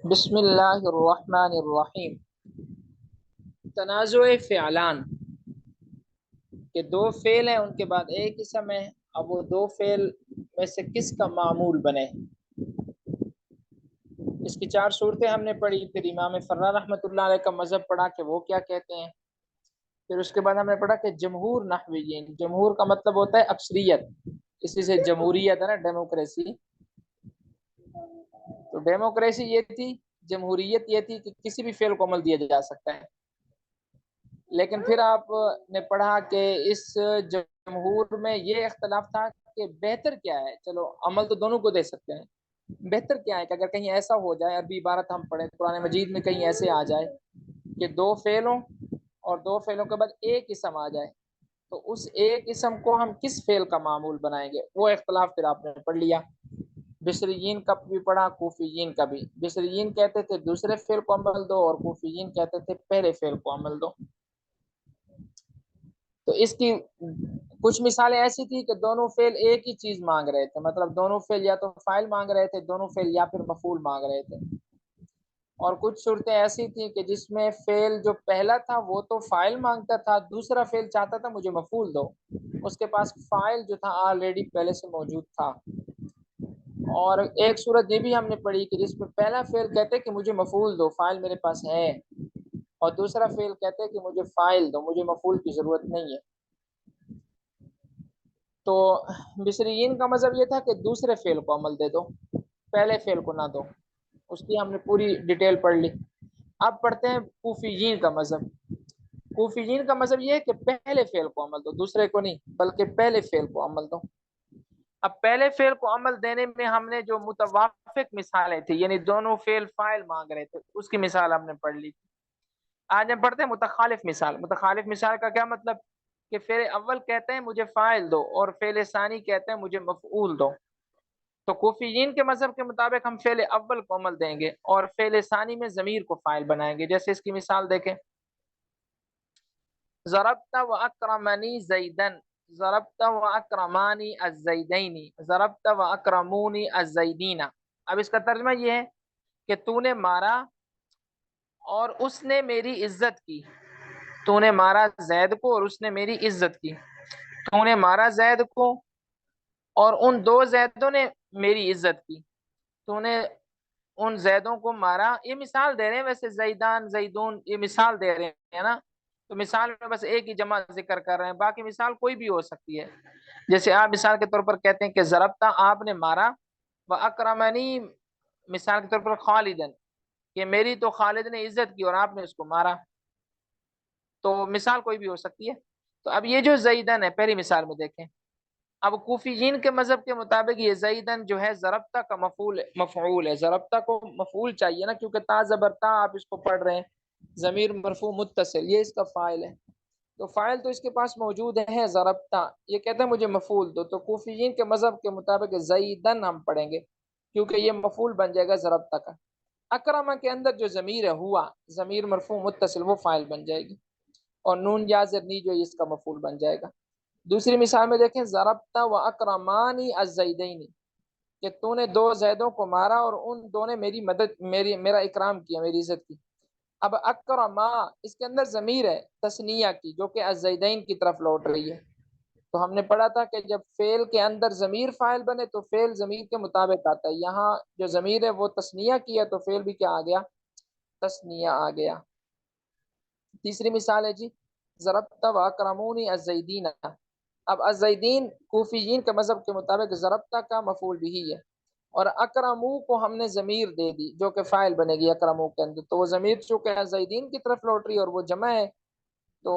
بسم اللہ الرحمن الرحیم۔ تنازع فعلان کہ دو فعل ہیں، ان کے بعد ایک اسم ہے۔ اب وہ دو فعل میں سے کس کا معمول بنے، اس کی چار صورتیں ہم نے پڑھی۔ پھر امام فرار رحمۃ اللہ علیہ کا مذہب پڑھا کہ وہ کیا کہتے ہیں۔ پھر اس کے بعد ہم نے پڑھا کہ جمہور نحویین، جمہور کا مطلب ہوتا ہے اکثریت، اسی سے جمہوریت ہے نا، ڈیموکریسی۔ تو ڈیموکریسی یہ تھی، جمہوریت یہ تھی کہ کسی بھی فعل کو عمل دیا جا سکتا ہے۔ لیکن پھر آپ نے پڑھا کہ اس جمہور میں یہ اختلاف تھا کہ بہتر کیا ہے۔ چلو عمل تو دونوں کو دے سکتے ہیں، بہتر کیا ہے کہ اگر کہیں ایسا ہو جائے، عربی عبارت ہم پڑھیں قرآن مجید میں کہیں ایسے آ جائے کہ دو فعلوں اور دو فعلوں کے بعد ایک اسم آ جائے، تو اس ایک اسم کو ہم کس فعل کا معمول بنائیں گے، وہ اختلاف پھر آپ نے پڑھ لیا۔ بصریین کا بھی پڑھا، کوفیین کا بھی۔ بصریین کہتے تھے دوسرے فعل کو عمل دو، اور کوفیین کہتے تھے پہلے فعل کو عمل دو۔ تو اس کی کچھ مثالیں ایسی تھی کہ دونوں فعل ایک ہی چیز مانگ رہے تھے، مطلب دونوں فعل یا تو فاعل مانگ رہے تھے، دونوں فعل یا پھر مفعول مانگ رہے تھے۔ اور کچھ صورتیں ایسی تھیں کہ جس میں فعل جو پہلا تھا وہ تو فاعل مانگتا تھا، دوسرا فعل چاہتا تھا مجھے مفعول دو، اس کے پاس فاعل جو تھا آلریڈی پہلے سے موجود تھا۔ اور ایک صورت یہ بھی ہم نے پڑھی کہ جس میں پہلا فعل کہتے کہ مجھے مفعول دو، فاعل میرے پاس ہے، اور دوسرا فعل کہتے کہ مجھے فاعل دو، مجھے مفعول کی ضرورت نہیں ہے۔ تو مصریین کا مذہب یہ تھا کہ دوسرے فعل کو عمل دے دو، پہلے فعل کو نہ دو۔ اس کی ہم نے پوری ڈیٹیل پڑھ لی۔ اب پڑھتے ہیں کوفیین کا مذہب۔ کوفیین کا مذہب یہ ہے کہ پہلے فعل کو عمل دو، دوسرے کو نہیں، بلکہ پہلے فعل کو عمل دو۔ اب پہلے فعل کو عمل دینے میں ہم نے جو متوافق مثالیں تھیں، یعنی دونوں فعل فاعل مانگ رہے تھے، اس کی مثال ہم نے پڑھ لی۔ آج ہم پڑھتے ہیں متخالف مثال۔ متخالف مثال کا کیا مطلب کہ فعل اول کہتے ہیں مجھے فاعل دو، اور فعل ثانی کہتے ہیں مجھے مفعول دو۔ تو کوفیین کے مذہب کے مطابق ہم فعل اول کو عمل دیں گے اور فعل ثانی میں ضمیر کو فاعل بنائیں گے۔ جیسے اس کی مثال دیکھیں، ضربت و اکرمنی زیدن، ضربت و اکرمانی الزیدینی، ضربت و اکرمونی الزیدین۔ اب اس کا ترجمہ یہ ہے کہ تو نے مارا اور اس نے میری عزت کی، تو نے مارا زید کو اور اس نے میری عزت کی، تو نے مارا زید کو اور ان دو زیدوں نے میری عزت کی، تو نے ان زیدوں کو مارا۔ یہ مثال دے رہے ہیں، ویسے زیدان زیدون یہ مثال دے رہے ہیں نا، تو مثال میں بس ایک ہی جمع ذکر کر رہے ہیں، باقی مثال کوئی بھی ہو سکتی ہے۔ جیسے آپ مثال کے طور پر کہتے ہیں کہ ضربتا آپ نے مارا، و اکرمنی مثال کے طور پر خالدن کہ میری تو خالد نے عزت کی اور آپ نے اس کو مارا، تو مثال کوئی بھی ہو سکتی ہے۔ تو اب یہ جو زیدن ہے پہلی مثال میں دیکھیں، اب کوفیین کے مذہب کے مطابق یہ زیدن جو ہے ضربتا کا مفعول ہے، ضربتا کو مفعول چاہیے نا، کیونکہ تا زبرتا آپ اس کو پڑھ رہے ہیں، ضمیر مرفوع متصل، یہ اس کا فاعل ہے، تو فاعل تو اس کے پاس موجود ہے ضربتا، یہ کہتا ہے مجھے مفعول دو۔ تو کوفیین کے مذہب کے مطابق زیدن ہم پڑھیں گے کیونکہ یہ مفعول بن جائے گا ضربتا کا۔ اکرمہ کے اندر جو ضمیر ہے ہوا، ضمیر مرفوع متصل، وہ فاعل بن جائے گی، اور نون یا زرنی جو اس کا مفعول بن جائے گا۔ دوسری مثال میں دیکھیں، ضربتا و اکرمانی الزیدین کہ تو نے دو زیدوں کو مارا اور ان دو نے میری مدد، میرا اکرام کیا، میری عزت کی۔ اب اکرما اس کے اندر ضمیر ہے تثنیہ کی جو کہ الزیدین کی طرف لوٹ رہی ہے۔ تو ہم نے پڑھا تھا کہ جب فعل کے اندر ضمیر فاعل بنے تو فعل ضمیر کے مطابق آتا ہے، یہاں جو ضمیر ہے وہ تثنیہ کی ہے تو فعل بھی کیا آ گیا، تثنیہ آ گیا۔ تیسری مثال ہے جی، ضربت و اکرمونی الزیدین۔ اب الزیدین کوفیین کے مذہب کے مطابق ضربتا کا مفعول بھی ہے، اور اکرمو کو ہم نے ضمیر دے دی جو کہ فاعل بنے گی اکرمو کے اندر، تو وہ ضمیر چونکہ الزیدین کی طرف لوٹ رہی ہے اور وہ جمع ہے، تو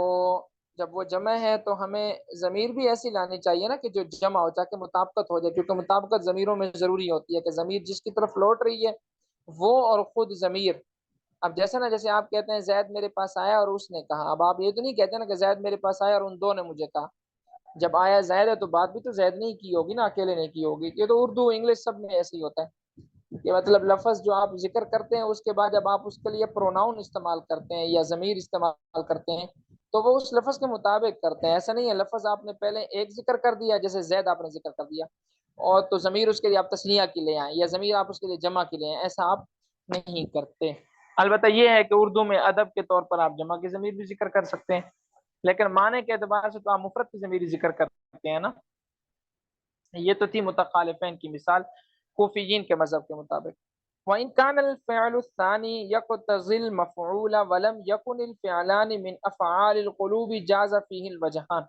جب وہ جمع ہے تو ہمیں ضمیر بھی ایسی لانی چاہیے نا کہ جو جمع ہو، تاکہ مطابقت ہو جائے، کیونکہ مطابقت ضمیروں میں ضروری ہوتی ہے کہ ضمیر جس کی طرف لوٹ رہی ہے وہ اور خود ضمیر۔ اب جیسے نا، جیسے آپ کہتے ہیں زید میرے پاس آیا اور اس نے کہا، اب آپ یہ تو نہیں کہتے نا کہ زید میرے پاس آیا اور ان دو نے مجھے کہا، جب آیا زید ہے تو بات بھی تو زید نہیں کی ہوگی نا، اکیلے نہیں کی ہوگی۔ یہ تو اردو انگلش سب میں ایسے ہی ہوتا ہے کہ مطلب لفظ جو آپ ذکر کرتے ہیں اس کے بعد جب آپ اس کے لیے پروناؤن استعمال کرتے ہیں یا ضمیر استعمال کرتے ہیں تو وہ اس لفظ کے مطابق کرتے ہیں، ایسا نہیں ہے لفظ آپ نے پہلے ایک ذکر کر دیا، جیسے زید آپ نے ذکر کر دیا اور تو ضمیر اس کے لیے آپ تسنیہ کی لے آئیں یا ضمیر آپ اس کے لیے جمع کی لے آئیں، ایسا آپ نہیں کرتے۔ البتہ یہ ہے کہ اردو میں ادب کے طور پر آپ جمع کی ضمیر بھی ذکر کر سکتے ہیں، لیکن معنی کے اعتبار سے تو آپ مفرد کی ضمیر ذکر کرتے ہیں نا۔ یہ تو تھی متخالفین کی مثال کوفیین کے مذہب کے مطابق۔ وَإِنْ كَانَ الْفِعْلُ الثَّانِي يَقْتَضِي الْمَفْعُولَ وَلَمْ يَكُنِ الْفِعْلَانِ مِنْ أَفْعَالِ الْقُلُوبِ جَازَ فِيهِ الْوَجْهَانِ۔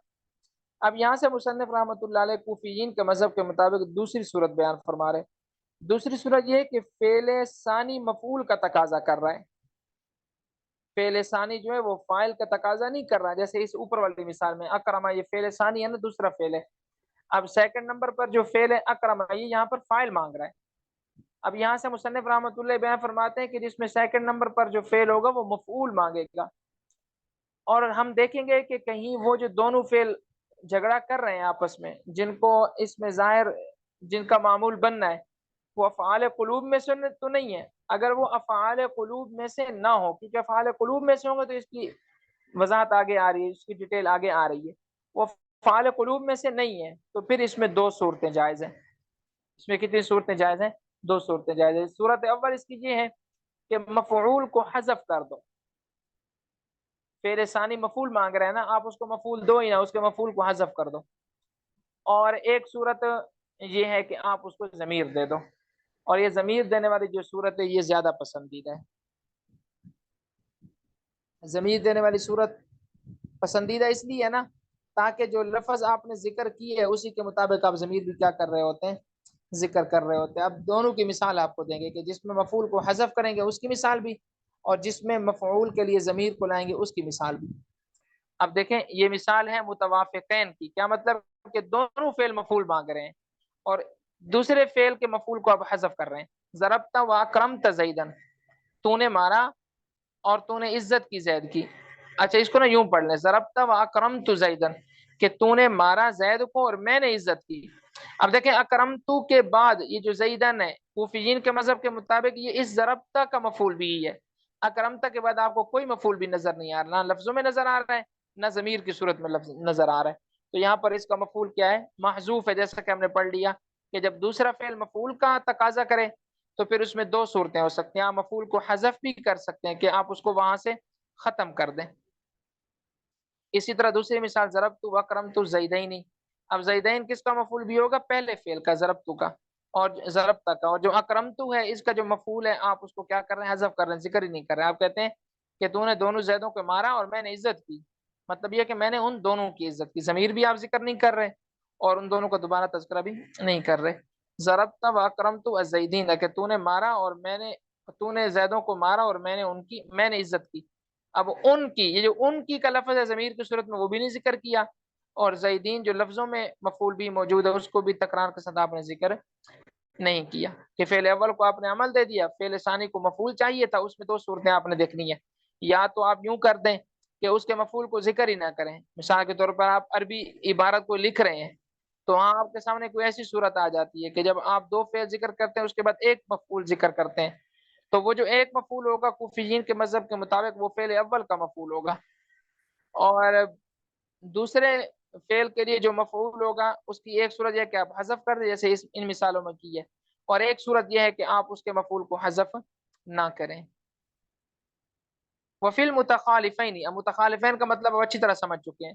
اب یہاں سے مصنف رحمۃ اللہ علیہ کوفیین کے مذہب کے مطابق دوسری صورت بیان فرما رہے۔ دوسری صورت یہ ہے کہ فعل ثانی مفعول کا تقاضا کر رہا ہے، فعل ثانی جو ہے وہ فاعل کا تقاضا نہیں کر رہا ہے، جیسے اس اوپر والی مثال میں اکرما، یہ فعل ثانی ہے نا، دوسرا فعل ہے۔ اب سیکنڈ نمبر پر جو فعل ہے اکرما، یہ یہاں پر فاعل مانگ رہا ہے۔ اب یہاں سے مصنف رحمۃ اللہ بیان فرماتے ہیں کہ جس میں سیکنڈ نمبر پر جو فعل ہوگا وہ مفعول مانگے گا، اور ہم دیکھیں گے کہ کہیں وہ جو دونوں فعل جھگڑا کر رہے ہیں آپس میں، جن کو اس میں ظاہر جن کا معمول بننا ہے، وہ افعال قلوب میں سے تو نہیں ہے۔ اگر وہ افعال قلوب میں سے نہ ہو، کیونکہ افعال قلوب میں سے ہوں گے تو اس کی وضاحت آگے آ رہی ہے، اس کی ڈیٹیل آگے آ رہی ہے، وہ افعال قلوب میں سے نہیں ہے، تو پھر اس میں دو صورتیں جائز ہیں۔ اس میں کتنی صورتیں جائز ہیں؟ دو صورتیں جائز ہیں۔ صورت اول اس کی یہ ہے کہ مفعول کو حذف کر دو، فعل ثانی مفعول مانگ رہے ہیں نا، آپ اس کو مفعول دو ہی نا، اس کے مفعول کو حذف کر دو۔ اور ایک صورت یہ ہے کہ آپ اس کو ضمیر دے دو، اور یہ ضمیر دینے والی جو صورت ہے یہ زیادہ پسندیدہ ہے۔ ضمیر دینے والی صورت پسندیدہ اس لیے ہے نا تاکہ جو لفظ آپ نے ذکر کی ہے اسی کے مطابق آپ ضمیر بھی کیا کر رہے ہوتے ہیں، ذکر کر رہے ہوتے ہیں۔ اب دونوں کی مثال آپ کو دیں گے کہ جس میں مفعول کو حذف کریں گے اس کی مثال بھی، اور جس میں مفعول کے لیے ضمیر کو لائیں گے اس کی مثال بھی۔ اب دیکھیں یہ مثال ہے متوافقین کی، کیا مطلب کہ دونوں فعل مفعول مانگ رہے ہیں اور دوسرے فعل کے مفعول کو اب حذف کر رہے ہیں۔ ضربت و اکرمت زیدن، تو نے مارا اور تو نے عزت کی زید کی۔ اچھا اس کو نا یوں پڑھ لیں، ضربت و اکرمت زیدن، کہ تو نے مارا زید کو اور میں نے عزت کی۔ اب دیکھیں اکرمتو کے بعد یہ جو زیدن ہے کوفیین کے مذہب کے مطابق یہ اس ضربتا کا مفعول بھی ہے۔ اکرمتا کے بعد آپ کو کوئی مفعول بھی نظر نہیں آ رہا، نہ لفظوں میں نظر آ رہا ہے نہ ضمیر کی صورت میں لفظ نظر آ رہا ہے، تو یہاں پر اس کا مفعول کیا ہے؟ محذوف ہے، جیسا کہ ہم نے پڑھ لیا کہ جب دوسرا فعل مفعول کا تقاضا کرے تو پھر اس میں دو صورتیں ہو سکتی ہیں، آپ مفعول کو حذف بھی کر سکتے ہیں کہ آپ اس کو وہاں سے ختم کر دیں۔ اسی طرح دوسری مثال ضربت و اکرمت زیدین، اب زیدین کس کا مفعول بھی ہوگا؟ پہلے فعل کا، ضربت کا اور ضربتا کا، اور جو اکرمتو ہے اس کا جو مفعول ہے آپ اس کو کیا کر رہے ہیں؟ حذف کر رہے ہیں، ذکر ہی نہیں کر رہے ہیں۔ آپ کہتے ہیں کہ تو نے دونوں زیدوں کو مارا اور میں نے عزت کی، مطلب یہ کہ میں نے ان دونوں کی عزت کی، ضمیر بھی آپ ذکر نہیں کر رہے اور ان دونوں کا دوبارہ تذکرہ بھی نہیں کر رہے۔ ضربت و اکرمت الزیدین، کہ تو نے مارا اور میں نے، تو نے زیدوں کو مارا اور میں نے عزت کی۔ اب ان کی، یہ جو ان کی کا لفظ ہے ضمیر کی صورت میں وہ بھی نہیں ذکر کیا، اور زیدین جو لفظوں میں مفعول بھی موجود ہے اس کو بھی تکرار کے ساتھ آپ نے ذکر نہیں کیا کہ فعل اول کو آپ نے عمل دے دیا، فعل ثانی کو مفعول چاہیے تھا، اس میں دو صورتیں آپ نے دیکھنی ہے، یا تو آپ یوں کر دیں کہ اس کے مفعول کو ذکر ہی نہ کریں، مثال کے طور پر آپ عربی عبارت کو لکھ رہے ہیں تو وہاں آپ کے سامنے کوئی ایسی صورت آ جاتی ہے کہ جب آپ دو فعل ذکر کرتے ہیں اس کے بعد ایک مفعول ذکر کرتے ہیں، تو وہ جو ایک مفعول ہوگا کوفیین کے مذہب کے مطابق وہ فعل اول کا مفعول ہوگا، اور دوسرے فعل کے لیے جو مفعول ہوگا اس کی ایک صورت یہ ہے کہ آپ حذف کر دیں جیسے ان مثالوں میں کی ہے، اور ایک صورت یہ ہے کہ آپ اس کے مفعول کو حذف نہ کریں۔ وفی المتخالفین، اب متخالفین کا مطلب اب اچھی طرح سمجھ چکے ہیں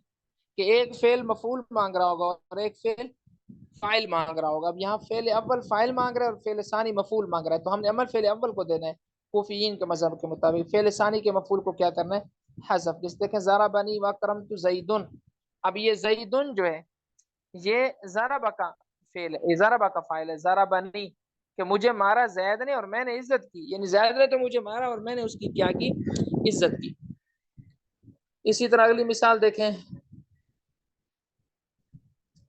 کہ ایک فعل مفعول مانگ رہا ہوگا اور ایک فعل فاعل مانگ رہا ہوگا۔ اب یہاں فعل اول فاعل مانگ رہا ہے اور فعل ثانی مفعول مانگ رہا ہے، تو ہم نے عمل فعل اول کو دینا ہے کوفیین کے مذہب کے مطابق، فعل ثانی کے مفعول کو کیا کرنا ہے؟ حذف۔ جس دیکھیں ضربنی واکرمت زیدن، اب یہ زیدن جو ہے یہ ضرب کا فعل ہے، ضرب کا فاعل ہے، ضربنی کہ مجھے مارا زید نے اور میں نے عزت کی، یعنی زید نے تو مجھے مارا اور میں نے اس کی کیا کی؟ عزت کی۔ اسی طرح اگلی مثال دیکھیں،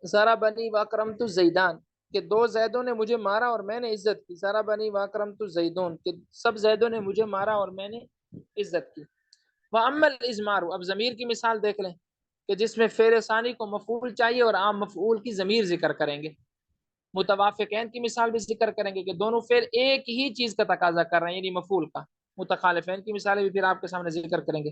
ضربنی واکرمت زیدان، کہ دو زیدوں نے مجھے مارا اور میں نے عزت کی، ضربنی واکرمت زیدون، کہ سب زیدوں نے مجھے مارا اور میں نے عزت کی۔ وَأَمَّا الْإِزْمَارُ، اب ضمیر کی مثال دیکھ لیں کہ جس میں فعل ثانی کو مفعول چاہیے اور عام مفعول کی ضمیر ذکر کریں گے۔ متوافقین کی مثال بھی ذکر کریں گے کہ دونوں فعل ایک ہی چیز کا تقاضا کر رہے ہیں یعنی مفعول کا۔ متخالفین کی مثالیں بھی پھر آپ کے سامنے ذکر کریں گے۔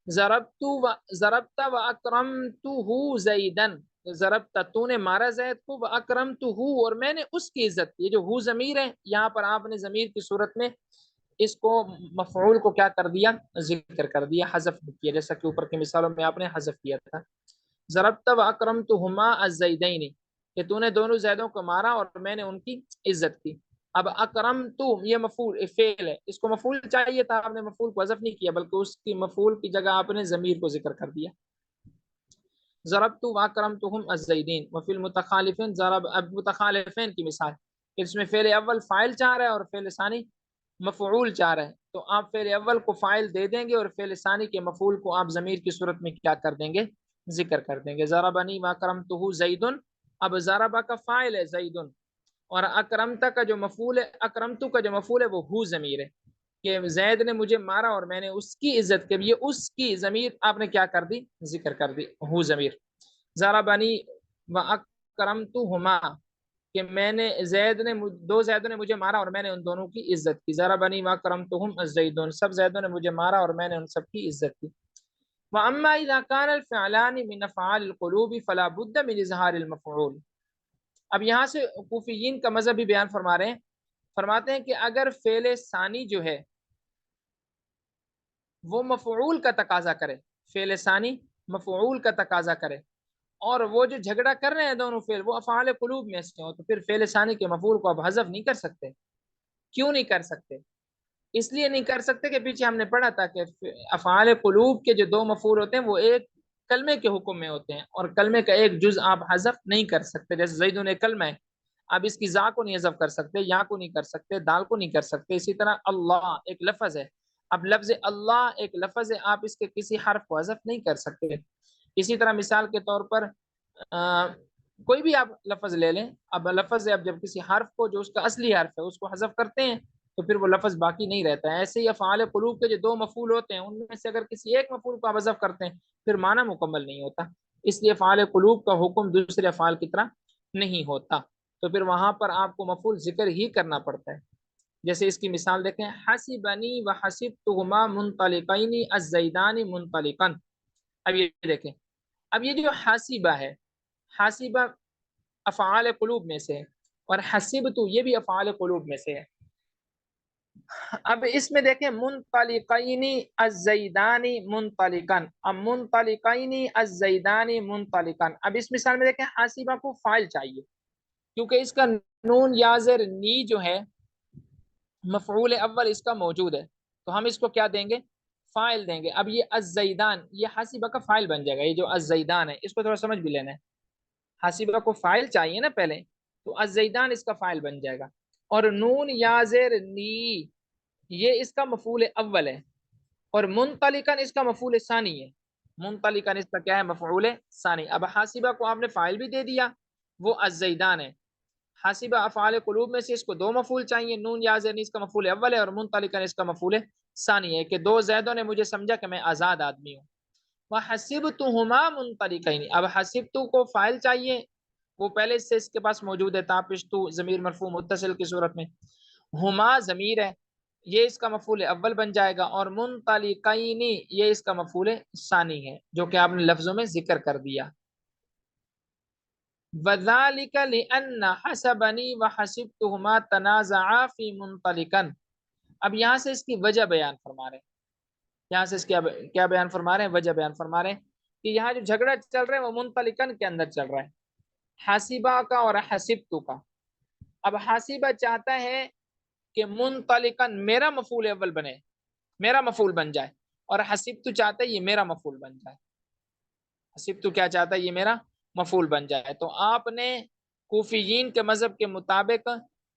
ضربت و اکرمتہ زیدن، ضربت تو نے مارا زید کو، واکرمتہ اور میں نے اس کی عزت کی. یہ جو ہو ضمیر ہے یہاں پر آپ نے ضمیر کی صورت میں اس کو مفعول کو کیا کر دیا، ذکر کر دیا، حذف کیا، جیسا کہ اوپر کی مثالوں میں آپ نے حذف کیا تھا. ضربت واکرمتہما الزیدین کہ تو نے دونوں زیدوں کو مارا اور میں نے ان کی عزت کی. اب اکرمتو یہ مفعول فعل ہے، اس کو مفعول چاہیے تھا، آپ نے مفعول کو حذف نہیں کیا بلکہ اس کی مفعول کی جگہ آپ نے ضمیر کو ذکر کر دیا. ضربت واکرمتہم الزیدین وفی المتخالفین ضرب. اب متخالفین کی مثال اس میں فعل اول فاعل چاہ رہا ہے اور فعل ثانی مفعول چاہ رہا ہے، تو آپ فعل اول کو فاعل دے دیں گے اور فعل ثانی کے مفعول کو آپ ضمیر کی صورت میں کیا کر دیں گے، ذکر کر دیں گے. ضربنی واکرمتہ زید. اب ضربہ کا فاعل ہے زید اور اکرمتا کا جو مفعول ہے، اکرمتو کا جو مفعول ہے وہ ہو ضمیر ہے کہ زید نے مجھے مارا اور میں نے اس کی عزت کی. یہ اس کی ضمیر آپ نے کیا کر دی، ذکر کر دی، ہو ضمیر. ضربنی واکرمتہما کہ میں نے زید نے دو زیدوں نے مجھے مارا اور میں نے ان دونوں کی عزت کی. ضربنی واکرمتہم الزیدون سب زیدوں نے مجھے مارا اور میں نے ان سب کی عزت کی. واما اذا كان الفعلان من افعال القلوب فلا بد من اظہار المفعول. اب یہاں سے کوفیین کا مذہب بھی بیان فرما رہے ہیں، فرماتے ہیں کہ اگر فعل ثانی جو ہے وہ مفعول کا تقاضا کرے، فعل ثانی مفعول کا تقاضا کرے اور وہ جو جھگڑا کر رہے ہیں دونوں فعل وہ افعال قلوب میں سے ہو، تو پھر فعل ثانی کے مفعول کو آپ حذف نہیں کر سکتے. کیوں نہیں کر سکتے؟ اس لیے نہیں کر سکتے کہ پیچھے ہم نے پڑھا تھا کہ افعال قلوب کے جو دو مفعول ہوتے ہیں وہ ایک کلمے کے حکم میں ہوتے ہیں اور کلمے کا ایک جز آپ حذف نہیں کر سکتے. جیسے زیدون ایک کلمہ ہے، آپ اس کی زا کو نہیں حذف کر سکتے، یا کو نہیں کر سکتے، دال کو نہیں کر سکتے. اسی طرح اللہ ایک لفظ ہے، اب لفظ اللہ ایک لفظ ہے، آپ اس کے کسی حرف کو حذف نہیں کر سکتے. اسی طرح مثال کے طور پر کوئی بھی آپ لفظ لے لیں، اب لفظ ہے، اب جب کسی حرف کو جو اس کا اصلی حرف ہے اس کو حذف کرتے ہیں تو پھر وہ لفظ باقی نہیں رہتا ہے. ایسے ہی افعال قلوب کے جو دو مفعول ہوتے ہیں ان میں سے اگر کسی ایک مفعول کو آپ حذف کرتے ہیں پھر معنی مکمل نہیں ہوتا. اس لیے افعال قلوب کا حکم دوسرے افعال کی طرح نہیں ہوتا، تو پھر وہاں پر آپ کو مفعول ذکر ہی کرنا پڑتا ہے. جیسے اس کی مثال دیکھیں، حسبنی وحسبتهما منطلقین الزیدان منطلقا. اب یہ دیکھیں، اب یہ جو حاسبہ ہے، حاسبہ افعال قلوب میں سے ہے اور حسبت یہ بھی افعال قلوب میں سے ہے. اب اس میں دیکھیں منطلقین الزیدان منطلقا، اب منطلقین الزیدان منطلقا. اب اس مثال میں دیکھیں حاسبہ کو فاعل چاہیے کیونکہ اس کا نون یازر نی جو ہے مفعول اول اس کا موجود ہے، تو ہم اس کو کیا دیں گے، فاعل دیں گے. اب یہ الزیدان یہ حاسبہ کا فاعل بن جائے گا. یہ جو الزیدان ہے اس کو تھوڑا سمجھ بھی لینا ہے، حاسبہ کو فاعل چاہیے نا پہلے، تو الزیدان اس کا فاعل بن جائے گا. اور نون یازر نی یہ اس کا مفعول اول ہے اور منطلقاً اس کا مفعول ثانی ہے. منطلقاً اس کا کیا ہے، مفعول ثانی. اب حاسبہ کو آپ نے فاعل بھی دے دیا، وہ الزیدان ہے. حاسبہ افعال قلوب میں سے اس کو دو مفعول چاہیے، نون یازر اس کا مفعول اول ہے اور منطلقاً اس کا مفعول ثانی ہے کہ دو زیدوں نے مجھے سمجھا کہ میں آزاد آدمی ہوں. وحسبتهما منطلقین. اب حسبت کو فاعل چاہیے، وہ پہلے سے اس کے پاس موجود ہے، تاپشتو ضمیر مرفوع متصل کی صورت میں، ہما ضمیر ہے یہ اس کا مفعول اول بن جائے گا اور منطلقین یہ اس کا مفعول ثانی ہے جو کہ آپ نے لفظوں میں ذکر کر دیا. وذالک لان حسبنی وحسبتهما تنازعا فی منطلقا. اب یہاں سے اس کی وجہ بیان فرما رہے ہیں، یہاں سے اس کیا بیان فرما رہے ہیں، وجہ بیان فرما رہے ہیں کہ یہاں جو جھگڑا چل رہا ہے وہ منطلقن کے اندر چل رہا ہے، حاسبہ کا اور حسبتو کا. اب حاسبہ چاہتا ہے کہ منطلقن میرا مفعول اول بنے، میرا مفعول بن جائے، اور حسبتو چاہتا ہے یہ میرا مفعول بن جائے. حسبتو کیا چاہتا ہے، یہ میرا مفعول بن جائے. تو آپ نے کوفیین کے مذہب کے مطابق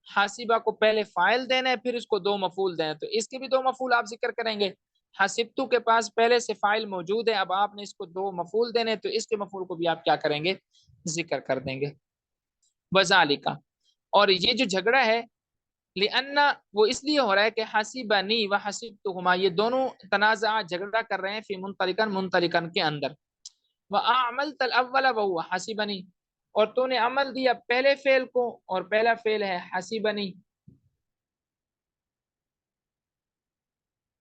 حاسبہ کو پہلے فاعل دینا ہے پھر اس کو دو مفعول دینا ہے، تو اس کے بھی دو مفعول آپ ذکر کریں گے. حسبتو کے پاس پہلے سے فاعل موجود ہے، اب آپ نے اس کو دو مفعول دینے تو اس کے مفعول کو بھی آپ کیا کریں گے، ذکر کر دیں گے. وذالک اور یہ جو جھگڑا ہے لأن وہ اس لیے ہو رہا ہے کہ حسبنی و حسبتهما یہ دونوں تنازع جھگڑا کر رہے ہیں فی منطلقن منطلقن کے اندر. وَأَعْمَلْتَ الْأَوَّلَ وَهُوَ حَسِبَنِي اور تو نے عمل دیا پہلے فعل کو اور پہلا فعل ہے حسبنی.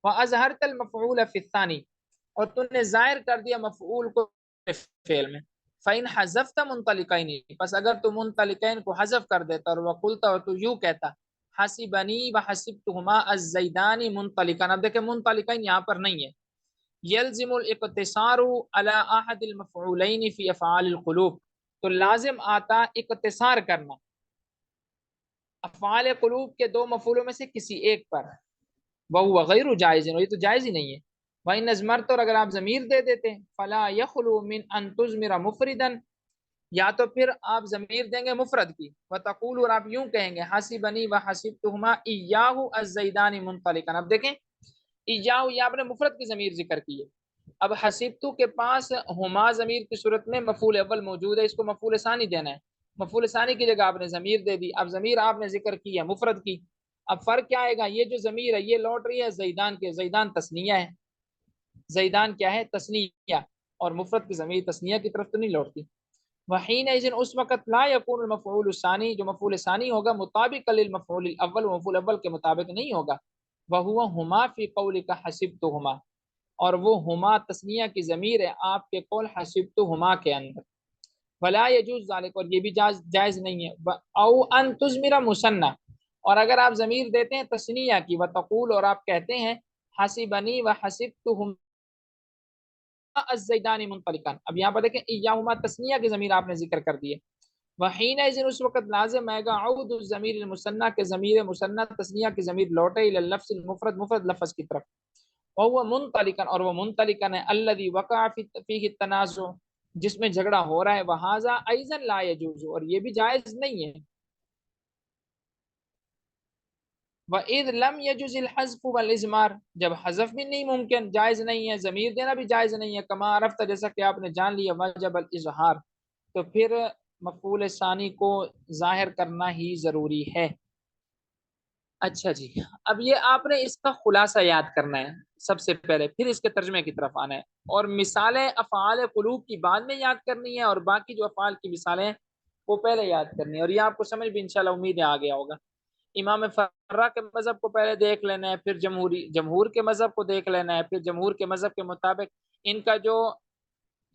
وَأَظْهَرْتَ الْمَفْعُولَ فِي الثَّانِي اور تو نے ظاہر کر دیا مفعول کو فعل میں. فَإِنْ حَذَفْتَ مُنْطَلِقَيْنِ، پس اگر تو منطلقین کو حذف کر دیتا اور وَقُلْتَ اور تو یوں کہتا حَسِبَنِي وَحَسِبْتُهُمَا الزَّيْدَانِ مُنْطَلِقًا، اب دیکھیں منطلقین یہاں پر نہیں ہے، یلزم الاقتصار على احد المفعولین فی افعال القلوب، تو لازم آتا اقتصار کرنا افعال قلوب کے دو مفعولوں میں سے کسی ایک پر، وہ غیر جائز، یہ تو جائز ہی نہیں ہے۔ وَإِنْ نَزْمَرْتَ، اور اگر آپ ضمیر دے دیتے فَلَا يَخْلُو مِنْ أَن تُزْمِرَ مُفْرِدًا، یا تو پھر آپ ضمیر دیں گے مفرد کی، وَتَقُولُ، اور آپ یوں کہیں گے حَسِبَنِي وَحَسِبْتُهُمَا إِيَّاهُ الزَّيْدَانِ مُنْطَلِقًا، اب دیکھیں ایاہو، یہ آپ نے مفرد کی ضمیر ذکر کی ہے، اب حسبتو کے پاس ہما ضمیر کی صورت میں مفعول اول موجود ہے، اس کو مفعول ثانی دینا ہے، مفعول ثانی کی جگہ آپ نے ضمیر دے دی، اب ضمیر آپ نے ذکر کی ہے مفرد کی، اب فرق کیا آئے گا، یہ جو ضمیر ہے یہ لوٹ رہی ہے زیدان کے، زیدان تسنیہ ہے، زیدان کیا ہے تسنیہ، اور مفرد کی ضمیر تسنیہ کی طرف تو نہیں لوٹتی۔ وحین اذن، اس وقت لا یکون المفعول الثانی، جو مفعول ثانی ہوگا مطابق للمفعول الاول، مفعول اول کے مطابق نہیں ہوگا، وہو ہما فی قولک حسبتہما، اور وہ ہما تسنیہ کی ضمیر ہے آپ کے قول حسبتہما کے اندر، ولا یجوز ذالک، اور یہ بھی جائز نہیں ہے، او ان تزمر مثنى، اور اگر آپ ضمیر دیتے ہیں تسنیہ کی، وتقول، اور آپ کہتے ہیں حسبنی وحسبتہما الزیدان منطلقا، اب یہاں پر دیکھیں ایہما تسنیہ کی ضمیر آپ نے ذکر کر دی ہے، وحین اذن، اس وقت لازم آئے گا عود الضمیر المثنى کے ضمیر مثنى تسنیہ کی ضمیر لوٹے الی اللفظ المفرد، مفرد لفظ کی طرف، وهو منطلقا، اور وہ منطلقا ہے، الذي وقع فيه التنازع، جس میں جھگڑا ہو رہا ہے، وهذا ايضا لا يجوز، اور یہ بھی جائز نہیں ہے، وَإِذْ لَمْ يَجُزِ الْحَذْفُ وَالْإِزْمَارُ، جب حذف بھی نہیں ممکن، جائز نہیں ہے، ضمیر دینا بھی جائز نہیں ہے، کما عرفت، جیسا کہ آپ نے جان لیا، وجب الاظہار، تو پھر مفعول ثانی کو ظاہر کرنا ہی ضروری ہے۔ اچھا جی، اب یہ آپ نے اس کا خلاصہ یاد کرنا ہے سب سے پہلے، پھر اس کے ترجمے کی طرف آنا ہے، اور مثالیں افعال قلوب کی بعد میں یاد کرنی ہے، اور باقی جو افعال کی مثالیں ہیں وہ پہلے یاد کرنی ہے، اور یہ آپ کو سمجھ بھی انشاءاللہ امید ہے آ گیا ہوگا۔ امام فرا کے مذہب کو پہلے دیکھ لینا ہے، پھر جمہور کے مذہب کو دیکھ لینا ہے، پھر جمہور کے مذہب کے مطابق ان کا جو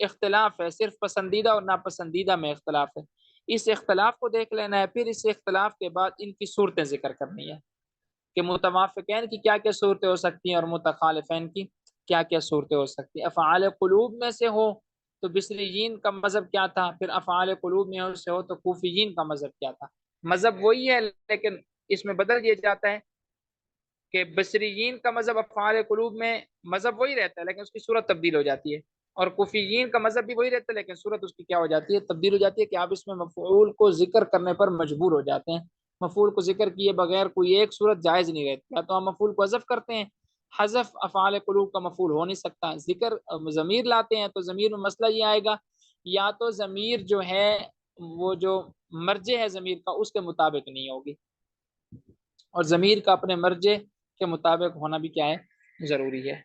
اختلاف ہے صرف پسندیدہ اور ناپسندیدہ میں اختلاف ہے، اس اختلاف کو دیکھ لینا ہے، پھر اس اختلاف کے بعد ان کی صورتیں ذکر کرنی ہے کہ متوافقین کی کیا کیا صورتیں ہو سکتی ہیں اور متخالفین کی کیا کیا صورتیں ہو سکتی ہیں۔ افعال قلوب میں سے ہو تو بصریین کا مذہب کیا تھا، پھر افعال قلوب میں سے ہو تو کوفیین کا مذہب کیا تھا، مذہب وہی ہے لیکن اس میں بدل دیا جاتا ہے کہ بصریین کا مذہب افعال قلوب میں مذہب وہی رہتا ہے لیکن اس کی صورت تبدیل ہو جاتی ہے، اور کوفیین کا مذہب بھی وہی رہتا ہے لیکن صورت اس کی کیا ہو جاتی ہے، تبدیل ہو جاتی ہے، کہ آپ اس میں مفعول کو ذکر کرنے پر مجبور ہو جاتے ہیں، مفعول کو ذکر کیے بغیر کوئی ایک صورت جائز نہیں رہتی، یا تو ہم مفعول کو حذف کرتے ہیں، حذف افعال قلوب کا مفعول ہو نہیں سکتا، ذکر ضمیر لاتے ہیں تو ضمیر میں مسئلہ یہ آئے گا، یا تو ضمیر جو ہے وہ جو مرجع ہے ضمیر کا اس کے مطابق نہیں ہوگی، اور ضمیر کا اپنے مرجع کے مطابق ہونا بھی کیا ہے ضروری ہے۔